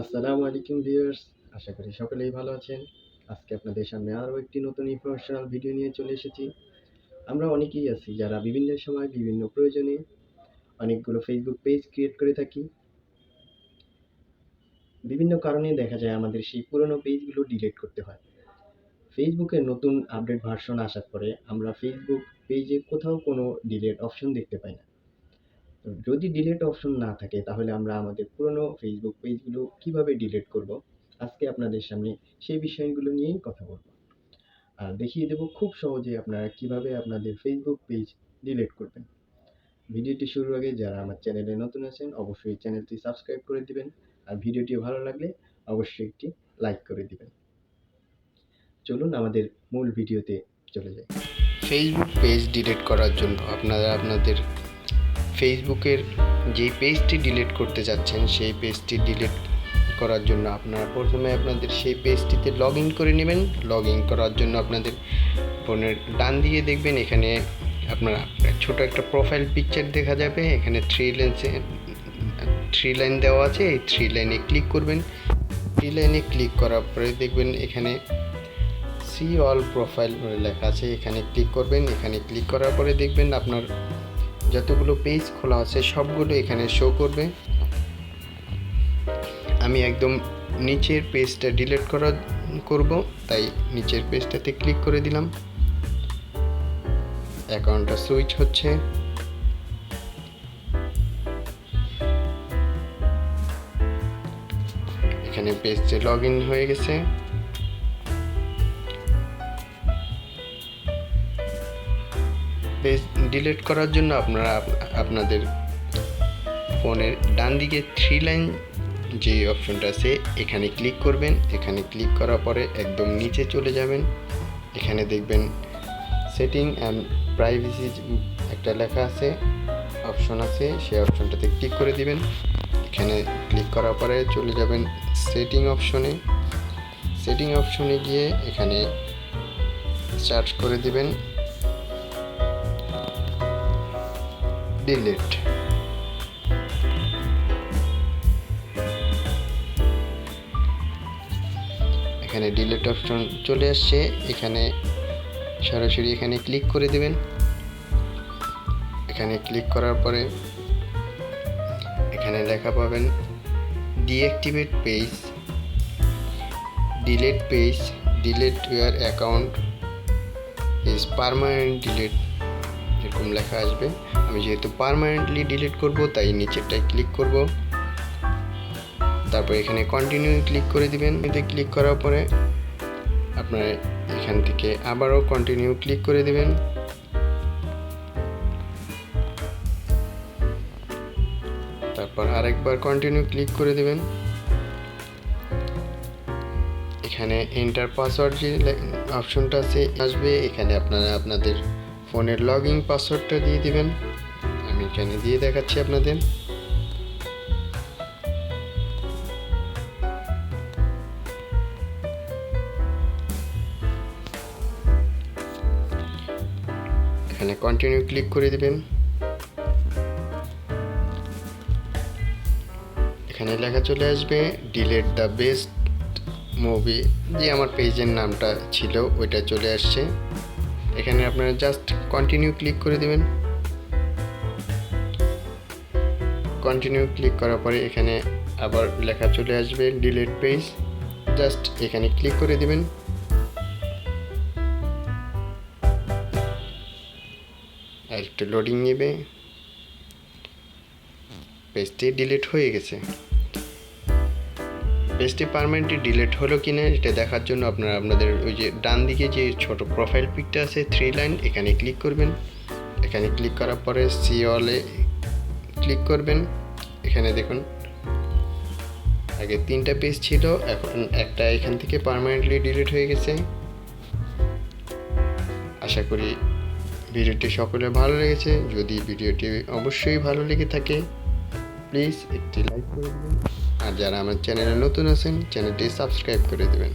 আসসালামু আলাইকুম ভিউয়ার্স, আশা করি সকলেই ভালো আছেন। আজকে আপনাদের সামনে আরও একটি নতুন ইনফরমেশনাল ভিডিও নিয়ে চলে এসেছি। আমরা অনেকেই আছি যারা বিভিন্ন সময় বিভিন্ন প্রয়োজনে অনেকগুলো ফেসবুক পেজ ক্রিয়েট করে থাকি। বিভিন্ন কারণে দেখা যায় আমাদের সেই পুরনো পেজগুলো ডিলিট করতে হয়। ফেসবুকের নতুন আপডেট ভার্সন আসার পরে আমরা ফেসবুক পেজে কোথাও কোনো ডিলিট অপশন দেখতে পাই না। তো যদি ডিলিট অপশন না থাকে তাহলে আমরা আমাদের পুরনো ফেসবুক পেজগুলো কিভাবে ডিলিট করব, আজকে আপনাদের সামনে সেই বিষয়গুলো নিয়েই কথা বলবো। আর দেখিয়ে দেব খুব সহজে আপনারা কিভাবে আপনাদের ফেসবুক পেজ ডিলিট করবেন। ভিডিওটি শুরুর আগে যারা আমার চ্যানেলে নতুন আছেন অবশ্যই চ্যানেলটি সাবস্ক্রাইব করে দিবেন, আর ভিডিওটি ভালো লাগলে অবশ্যই একটি লাইক করে দিবেন। চলুন আমাদের মূল ভিডিওতে চলে যাই। ফেসবুক পেজ ডিলিট করার জন্য আপনারা আপনাদের ফেসবুকের যে পেজটি ডিলিট করতে যাচ্ছেন সেই পেজটি ডিলিট করার জন্য আপনারা প্রথমে আপনাদের সেই পেজটিতে লগ ইন করে নেবেন। লগ ইন করার জন্য আপনাদের ফোনের ডান দিকে দেখবেন এখানে আপনার ছোট একটা প্রোফাইল পিকচার দেখা যাবে। এখানে থ্রি লাইন দেওয়া আছে, এই থ্রি লাইনে ক্লিক করবেন। থ্রি লাইনে ক্লিক করার পরে দেখবেন এখানে সি অল প্রোফাইল লেখা আছে, এখানে ক্লিক করবেন। এখানে ক্লিক করার পরে দেখবেন আপনার যতগুলো পেজ খোলা আছে সবগুলো এখানে শো করবে। আমি একদম নিচের পেজটা ডিলিট করব, তাই নিচের পেজটাতে ক্লিক করে দিলাম। অ্যাকাউন্টটা সুইচ হচ্ছে। এখানে পেজে লগ ইন হয়ে গেছে। পেজ ডিলিট করার জন্য আপনারা আপনাদের ফোনের ডান দিকে থ্রি লাইন যে অপশনটা আছে এখানে ক্লিক করবেন। এখানে ক্লিক করার পরে একদম নিচে চলে যাবেন। এখানে দেখবেন সেটিং অ্যান্ড প্রাইভেসি একটা লেখা আছে, অপশন আছে, সেই অপশনটাতে ক্লিক করে দিবেন। এখানে ক্লিক করার পরে চলে যাবেন সেটিং অপশনে। সেটিং অপশনে গিয়ে এখানে সার্চ করে দিবেন ডিলিট। এখানে ডিলিট অপশন চলে আসছে। এখানে সরাসরি এখানে ক্লিক করে দিবেন। এখানে ক্লিক করার পরে এখানে লেখা পাবেন deactivate page, delete page, delete your account is permanent delete, এরকম লেখা আসবে। আমি যেহেতু পার্মানেন্টলি ডিলিট করব তাই নিচেরটায় ক্লিক করব। তারপর এখানে কন্টিনিউ ক্লিক করে দিবেন। এতে ক্লিক করার পরে আপনারা এখান থেকে আবারও কন্টিনিউ ক্লিক করে দিবেন। তারপর আরেকবার কন্টিনিউ ক্লিক করে দিবেন। এখানে এন্টার পাসওয়ার্ড যে অপশনটা আছে আসবে, এখানে আপনারা আপনাদের ফোনের লগ ইন পাসওয়ার্ডটা দিয়ে দিবেন। আমি এখানে দিয়ে দেখাচ্ছি আপনাদের। এখানে কন্টিনিউ ক্লিক করে দিবেন। এখানে লেখা চলে আসবে ডিলিট দ্য বেস্ট মুভি, যে আমার পেজের নামটা ছিল ওইটা চলে আসছে। এখানে আপনারা জাস্ট কন্টিনিউ ক্লিক করে দিবেন। কন্টিনিউ ক্লিক করার পরে এখানে আবার লেখা চলে আসবে ডিলিট পেজ, জাস্ট এখানে ক্লিক করে দিবেন। আর একটু লোডিং নেবে। পেজটি ডিলিট হয়ে গেছে। পেজটি পার্মানেন্টলি ডিলিট হলো কিনা এটা দেখার জন্য আপনারা আপনাদের ওই যে ডান দিকে যে ছোট প্রোফাইল পিকটা আছে থ্রি লাইন, এখানে ক্লিক করবেন। এখানে ক্লিক করার পরে সি অলে ক্লিক করবেন। এখানে দেখুন আগে 3টা পেজ ছিল, এখন একটা এখান থেকে পার্মানেন্টলি ডিলিট হয়ে গেছে। আশা করি ভিডিওটি সকলের ভালো লেগেছে। যদি ভিডিওটি অবশ্যই ভালো লেগে থাকে প্লিজ একটি লাইক করে দেবেন, আর যারা আমার চ্যানেলে নতুন আছেন চ্যানেলটি সাবস্ক্রাইব করে দেবেন।